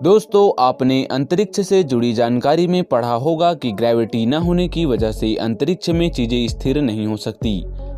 दोस्तों, आपने अंतरिक्ष से जुड़ी जानकारी में पढ़ा होगा कि ग्रेविटी न होने की वजह से अंतरिक्ष में चीजें स्थिर नहीं हो सकती।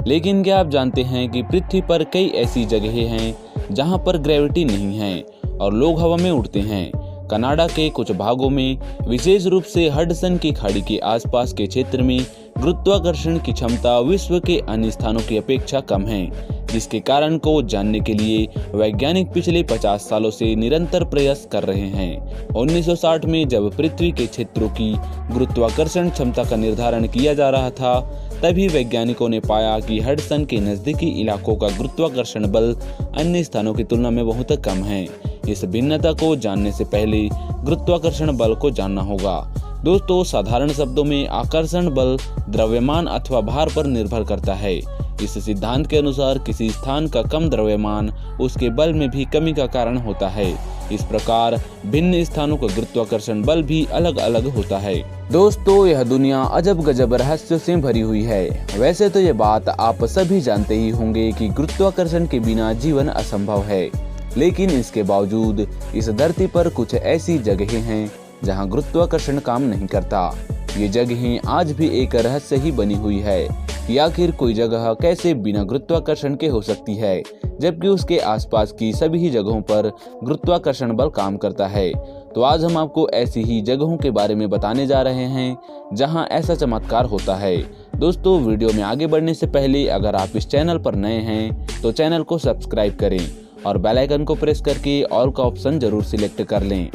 लेकिन क्या आप जानते हैं कि पृथ्वी पर कई ऐसी जगहें हैं जहां पर ग्रेविटी नहीं है और लोग हवा में उड़ते हैं। कनाडा के कुछ भागों में, विशेष रूप से हडसन की खाड़ी के आसपास के क्षेत्र में गुरुत्वाकर्षण की क्षमता विश्व के अन्य स्थानों की अपेक्षा कम है, जिसके कारण को जानने के लिए वैज्ञानिक पिछले 50 सालों से निरंतर प्रयास कर रहे हैं। 1960 में जब पृथ्वी के क्षेत्रों की गुरुत्वाकर्षण क्षमता का निर्धारण किया जा रहा था, तभी वैज्ञानिकों ने पाया कि हडसन के नजदीकी इलाकों का गुरुत्वाकर्षण बल अन्य स्थानों की तुलना में बहुत कम है। इस भिन्नता को जानने से पहले गुरुत्वाकर्षण बल को जानना होगा। दोस्तों, साधारण शब्दों में आकर्षण बल द्रव्यमान अथवा भार पर निर्भर करता है। इस सिद्धांत के अनुसार किसी स्थान का कम द्रव्यमान उसके बल में भी कमी का कारण होता है। इस प्रकार भिन्न स्थानों का गुरुत्वाकर्षण बल भी अलग अलग होता है। दोस्तों, यह दुनिया अजब गजब रहस्यों से भरी हुई है। वैसे तो ये बात आप सभी जानते ही होंगे कि गुरुत्वाकर्षण के बिना जीवन असंभव है, लेकिन इसके बावजूद इस धरती पर कुछ ऐसी जगहें हैं जहां गुरुत्वाकर्षण काम नहीं करता। ये जगहें आज भी एक रहस्य ही बनी हुई है कि आखिर कोई जगह कैसे बिना गुरुत्वाकर्षण के हो सकती है, जबकि उसके आसपास की सभी जगहों पर गुरुत्वाकर्षण बल काम करता है। तो आज हम आपको ऐसी ही जगहों के बारे में बताने जा रहे हैं जहां ऐसा चमत्कार होता है। दोस्तों, वीडियो में आगे बढ़ने से पहले अगर आप इस चैनल पर नए हैं तो चैनल को सब्सक्राइब करें और बेल आइकन को प्रेस करके ऑल का ऑप्शन जरूर सिलेक्ट कर लें।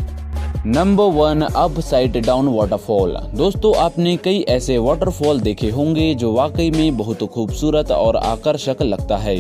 Number 1, upside down waterfall. दोस्तों, आपने कई ऐसे वाटरफॉल देखे होंगे जो वाकई में बहुत खूबसूरत और आकर्षक लगता है,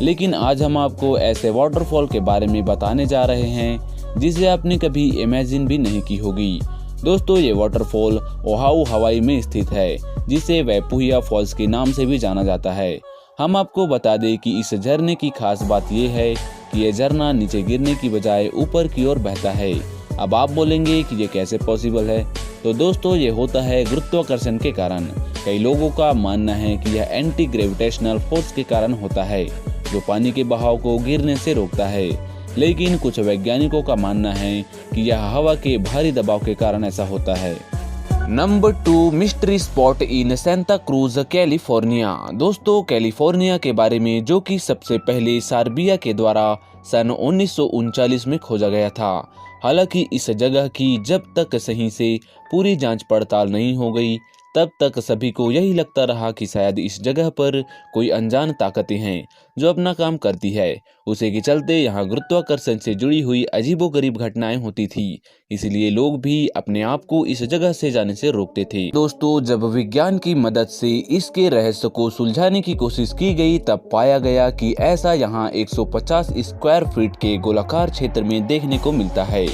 लेकिन आज हम आपको ऐसे वाटरफॉल के बारे में बताने जा रहे हैं जिसे आपने कभी इमेजिन भी नहीं की होगी। दोस्तों, ये वाटरफॉल ओहाउ हवाई में स्थित है, जिसे वैपुहिया फॉल्स के नाम से भी जाना जाता है। हम आपको बता दें कि इस झरने की खास बात यह है कि यह झरना नीचे गिरने की बजाय ऊपर की ओर बहता है। अब आप बोलेंगे कि ये कैसे पॉसिबल है? तो दोस्तों, ये होता है गुरुत्वाकर्षण के कारण। कई लोगों का मानना है कि यह एंटी ग्रेविटेशनल फोर्स के कारण होता है, जो पानी के बहाव को गिरने से रोकता है। लेकिन कुछ वैज्ञानिकों का मानना है कि यह हवा के भारी दबाव के कारण ऐसा होता है। Number 2, mystery spot in Santa cruise, California. दोस्तों, कैलिफोर्निया के बारे में, जो कि सबसे पहले सार्बिया के द्वारा सन 1939 में खोजा गया था। हालांकि इस जगह की जब तक सही से पूरी जांच पड़ताल नहीं हो गई, तब तक सभी को यही लगता रहा कि शायद इस जगह पर कोई अनजान ताकतें हैं जो अपना काम करती है। उसी के चलते यहाँ गुरुत्वाकर्षण से जुड़ी हुई अजीबोगरीब घटनाएं होती थी, इसलिए लोग भी अपने आप को इस जगह से जाने से रोकते थे। दोस्तों, जब विज्ञान की मदद से इसके रहस्य को सुलझाने की कोशिश की गई, तब पाया गया कि ऐसा यहाँ 150 स्क्वायर फीट के गोलाकार क्षेत्र में देखने को मिलता है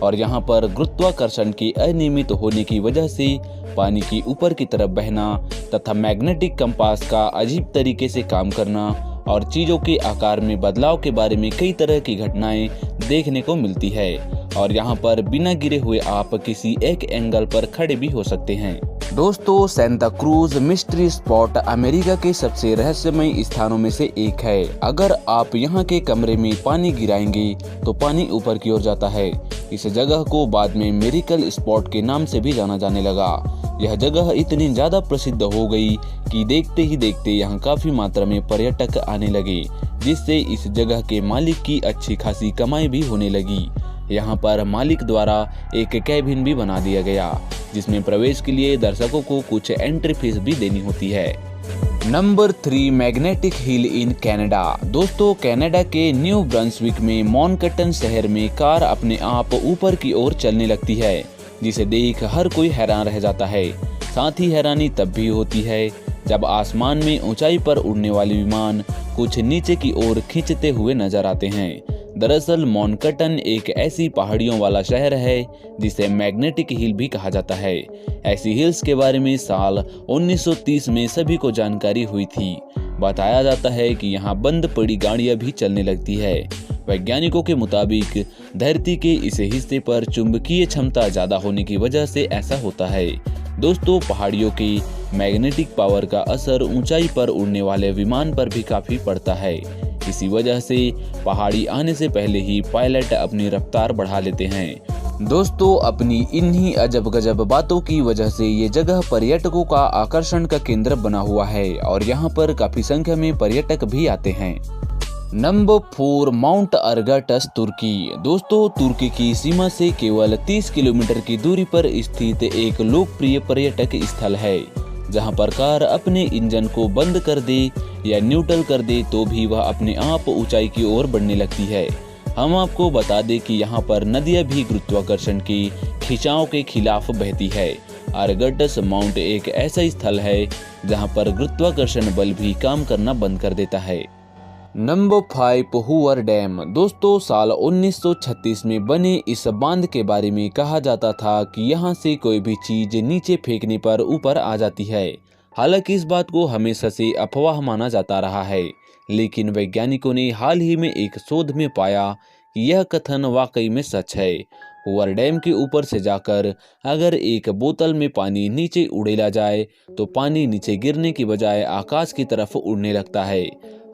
और यहाँ पर गुरुत्वाकर्षण के अनियमित होने की वजह से पानी की ऊपर की तरफ बहना तथा मैग्नेटिक कंपास का अजीब तरीके से काम करना और चीजों के आकार में बदलाव के बारे में कई तरह की घटनाएं देखने को मिलती है। और यहाँ पर बिना गिरे हुए आप किसी एक एंगल पर खड़े भी हो सकते हैं। दोस्तों, Santa cruise mystery spot America के सबसे रहस्यमय स्थानों में से एक है। अगर आप यहाँ के कमरे में पानी गिराएंगे तो पानी ऊपर की ओर जाता है। इस जगह को बाद में मिरेकल स्पॉट के नाम से भी जाना जाने लगा। यह जगह इतनी ज्यादा प्रसिद्ध हो गई कि देखते ही देखते यहाँ काफी मात्रा में पर्यटक आने लगे, जिससे इस जगह के मालिक की अच्छी खासी कमाई भी होने लगी। यहाँ पर मालिक द्वारा एक कैबिन भी बना दिया गया, जिसमें प्रवेश के लिए दर्शकों को कुछ एंट्री फीस भी देनी होती है। Number 3, magnetic hill in Canada. दोस्तों, कनाडा के न्यू ब्रंसविक में मॉनकटन शहर में कार अपने आप ऊपर की ओर चलने लगती है, जिसे देख हर कोई हैरान रह जाता है। साथ ही हैरानी तब भी होती है जब आसमान में ऊंचाई पर उड़ने वाले विमान कुछ नीचे की ओर खींचते हुए नजर आते हैं। दरअसल मॉनकटन एक ऐसी पहाड़ियों वाला शहर है जिसे मैग्नेटिक हिल भी कहा जाता है। ऐसी हिल्स के बारे में साल 1930 में सभी को जानकारी हुई थी। बताया जाता है कि यहाँ बंद पड़ी गाड़ियां भी चलने लगती है। वैज्ञानिकों के मुताबिक धरती के इस हिस्से पर चुंबकीय क्षमता ज्यादा होने की वजह से ऐसा होता है। दोस्तों, पहाड़ियों की मैग्नेटिक पावर का असर ऊंचाई पर उड़ने वाले विमान पर भी काफी पड़ता है। इसी वजह से पहाड़ी आने से पहले ही पायलट अपनी रफ्तार बढ़ा लेते हैं। दोस्तों, अपनी इन्हीं अजब गजब बातों की वजह से ये जगह पर्यटकों का आकर्षण का केंद्र बना हुआ है और यहाँ पर काफी संख्या में पर्यटक भी आते हैं। नंबर 4, माउंट अरगटस, तुर्की। दोस्तों, तुर्की की सीमा से केवल 30 किलोमीटर की दूरी पर स्थित एक लोकप्रिय पर्यटक स्थल है, जहां पर कार अपने इंजन को बंद कर दे या न्यूट्रल कर दे तो भी वह अपने आप ऊंचाई की ओर बढ़ने लगती है। हम आपको बता दें कि यहाँ पर नदियाँ भी गुरुत्वाकर्षण की खिंचाव के खिलाफ बहती है। अरगटस माउंट एक ऐसा स्थल है जहाँ पर गुरुत्वाकर्षण बल भी काम करना बंद कर देता है। Number 5, Hoover dam. दोस्तों, साल 1936 में बने इस बांध के बारे में कहा जाता था कि यहाँ से कोई भी चीज नीचे फेंकने पर ऊपर आ जाती है। हालांकि इस बात को हमेशा से अफवाह माना जाता रहा है, लेकिन वैज्ञानिकों ने हाल ही में एक शोध में पाया कि यह कथन वाकई में सच है। हुवर डैम के ऊपर से जाकर अगर एक बोतल में पानी नीचे उड़ेला जाए तो पानी नीचे गिरने की बजाय आकाश की तरफ उड़ने लगता है।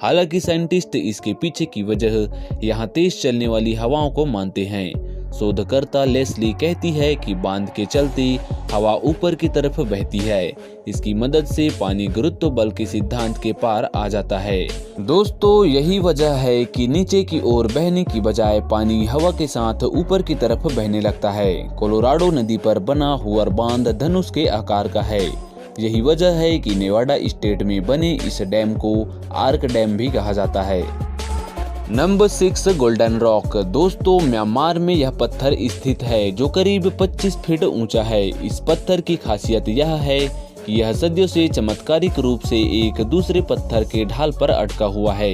हालांकि साइंटिस्ट इसके पीछे की वजह यहाँ तेज चलने वाली हवाओं को मानते हैं। शोधकर्ता लेस्ली कहती है कि बांध के चलते हवा ऊपर की तरफ बहती है। इसकी मदद से पानी गुरुत्व बल के सिद्धांत के पार आ जाता है। दोस्तों, यही वजह है कि नीचे की ओर बहने की बजाय पानी हवा के साथ ऊपर की तरफ बहने लगता है। कोलोराडो नदी पर बना हुवर बांध धनुष के आकार का है। यही वजह है कि नेवाडा स्टेट में बने इस डैम को आर्क डैम भी कहा जाता है। Number 6, golden rock. दोस्तों, म्यांमार में यह पत्थर स्थित है जो करीब 25 फीट ऊंचा है। इस पत्थर की खासियत यह है कि यह सदियों से चमत्कारिक रूप से एक दूसरे पत्थर के ढाल पर अटका हुआ है।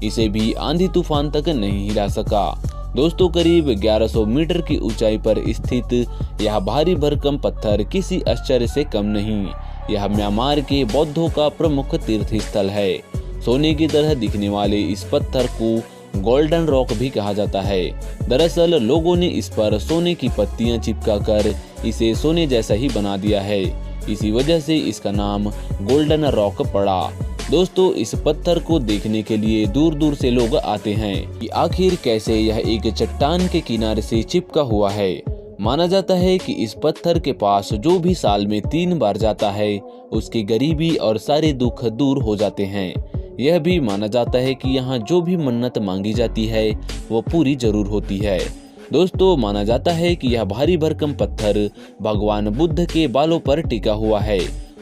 इसे भी आंधी तूफान तक नहीं हिला सका। दोस्तों, करीब 1100 मीटर की ऊंचाई पर स्थित यह भारी भरकम पत्थर किसी आश्चर्य से कम नहीं। यह म्यांमार के बौद्धों का प्रमुख तीर्थ स्थल है। सोने की तरह दिखने वाले इस पत्थर को गोल्डन रॉक भी कहा जाता है। दरअसल लोगों ने इस पर सोने की पत्तियां चिपकाकर इसे सोने जैसा ही बना दिया है। इसी वजह से इसका नाम गोल्डन रॉक पड़ा। दोस्तों, इस पत्थर को देखने के लिए दूर दूर से लोग आते हैं कि आखिर कैसे यह एक चट्टान के किनारे से चिपका हुआ है। माना जाता है कि इस पत्थर के पास जो भी साल में 3 बार जाता है उसकी गरीबी और सारे दुख दूर हो जाते हैं। यह भी माना जाता है कि यहाँ जो भी मन्नत मांगी जाती है वो पूरी जरूर होती है। दोस्तों, माना जाता है कि यह भारी भरकम पत्थर भगवान बुद्ध के बालों पर टिका हुआ है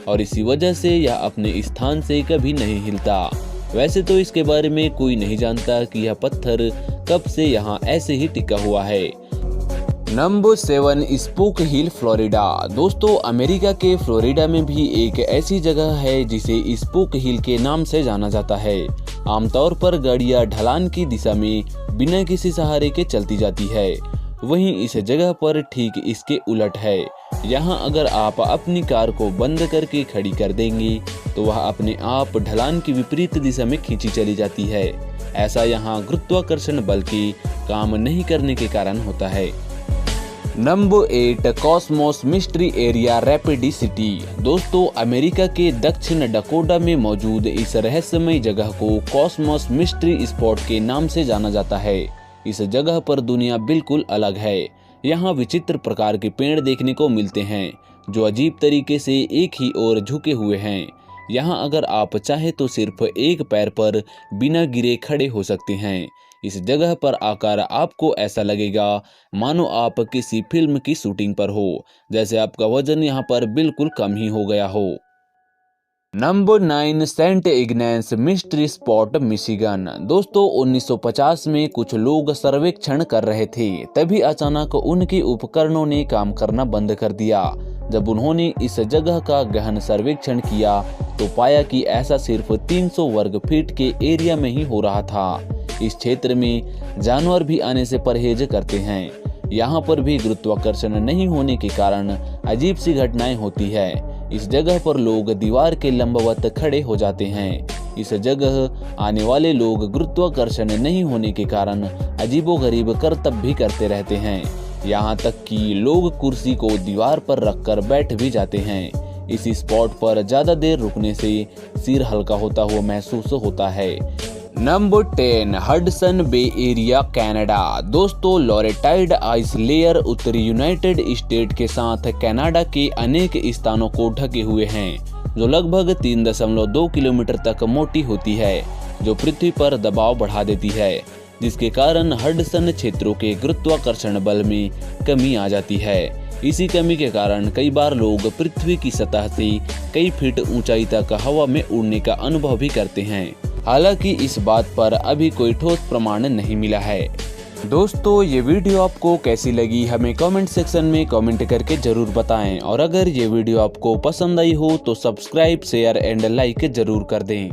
और इसी वजह से यह अपने स्थान से कभी नहीं हिलता। वैसे तो इसके बारे में कोई नहीं जानता कि यह पत्थर कब से यहाँ ऐसे ही टिका हुआ है। नंबर 7, स्पूक हिल, फ्लोरिडा। दोस्तों, अमेरिका के फ्लोरिडा में भी एक ऐसी जगह है जिसे स्पूक हिल के नाम से जाना जाता है। आमतौर पर गाड़ियां ढलान की दिशा में बिना किसी सहारे के चलती जाती है। वहीं इस जगह पर ठीक इसके उलट है। यहाँ अगर आप अपनी कार को बंद करके खड़ी कर देंगे तो वह अपने आप ढलान की विपरीत दिशा में खींची चली जाती है। ऐसा यहाँ गुरुत्वाकर्षण बल के काम नहीं करने के कारण होता है। Number 8, Cosmos mystery area, rapid city. दोस्तों, अमेरिका के दक्षिण डकोटा में मौजूद इस रहस्यमय जगह को कॉस्मोस मिस्ट्री स्पॉट के नाम से जाना जाता है। इस जगह पर दुनिया बिल्कुल अलग है। यहाँ विचित्र प्रकार के पेड़ देखने को मिलते हैं जो अजीब तरीके से एक ही ओर झुके हुए हैं। यहाँ अगर आप चाहे तो सिर्फ एक पैर पर बिना गिरे खड़े हो सकते हैं। इस जगह पर आकर आपको ऐसा लगेगा मानो आप किसी फिल्म की शूटिंग पर हो, जैसे आपका वजन यहाँ पर बिल्कुल कम ही हो गया हो। Number 9, Saint Ignace Mystery Spot, Michigan. दोस्तों, 1950 में कुछ लोग सर्वेक्षण कर रहे थे, तभी अचानक उनके उपकरणों ने काम करना बंद कर दिया। जब उन्होंने इस जगह का गहन सर्वेक्षण किया तो पाया कि ऐसा सिर्फ 300 वर्ग फीट के एरिया में ही हो रहा था। इस क्षेत्र में जानवर भी आने से परहेज करते हैं। यहाँ पर भी गुरुत्वाकर्षण नहीं होने के कारण अजीब सी घटनाएं होती है। इस जगह पर लोग दीवार के लंबवत खड़े हो जाते हैं। इस जगह आने वाले लोग गुरुत्वाकर्षण नहीं होने के कारण अजीबोगरीब करतब भी करते रहते हैं। यहाँ तक कि लोग कुर्सी को दीवार पर रखकर बैठ भी जाते हैं। इस स्पॉट पर ज्यादा देर रुकने से सिर हल्का होता हुआ महसूस होता है। Number 10, Hudson Bay area Canada. दोस्तों, लॉरेटाइड आइस लेयर उत्तरी यूनाइटेड स्टेट के साथ कनाडा के अनेक स्थानों को ढके हुए हैं, जो लगभग 3.2 किलोमीटर तक मोटी होती है, जो पृथ्वी पर दबाव बढ़ा देती है, जिसके कारण हडसन क्षेत्रों के गुरुत्वाकर्षण बल में कमी आ जाती है। इसी कमी के कारण कई बार लोग पृथ्वी की सतह से कई फीट ऊंचाई तक हवा में उड़ने का अनुभव भी करते हैं। हालांकि इस बात पर अभी कोई ठोस प्रमाण नहीं मिला है। दोस्तों, ये वीडियो आपको कैसी लगी हमें कमेंट सेक्शन में कमेंट करके जरूर बताएं, और अगर ये वीडियो आपको पसंद आई हो तो सब्सक्राइब, शेयर एंड लाइक जरूर कर दें।